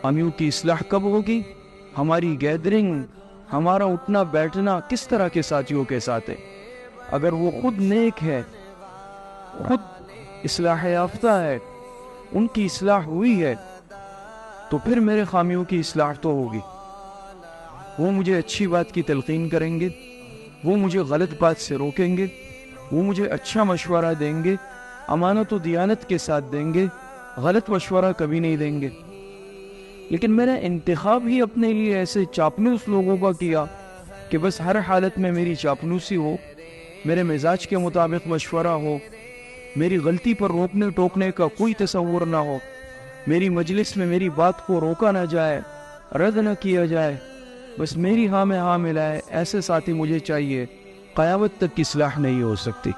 خامیوں کی اصلاح کب ہوگی؟ ہماری گیدرنگ، ہمارا اٹھنا بیٹھنا کس طرح کے ساتھیوں کے ساتھ ہے؟ اگر وہ خود نیک ہے، خود اصلاح یافتہ ہے، ان کی اصلاح ہوئی ہے، تو پھر میرے خامیوں کی اصلاح تو ہوگی۔ وہ مجھے اچھی بات کی تلقین کریں گے، وہ مجھے غلط بات سے روکیں گے، وہ مجھے اچھا مشورہ دیں گے، امانت و دیانت کے ساتھ دیں گے، غلط مشورہ کبھی نہیں دیں گے۔ لیکن میں نے انتخاب ہی اپنے لیے ایسے چاپلوس لوگوں کا کیا کہ بس ہر حالت میں میری چاپلوسی ہو، میرے مزاج کے مطابق مشورہ ہو، میری غلطی پر روکنے ٹوکنے کا کوئی تصور نہ ہو، میری مجلس میں میری بات کو روکا نہ جائے، رد نہ کیا جائے، بس میری ہاں میں ہاں ملائے۔ ایسے ساتھی مجھے چاہیے، قیامت تک کی اصلاح نہیں ہو سکتی۔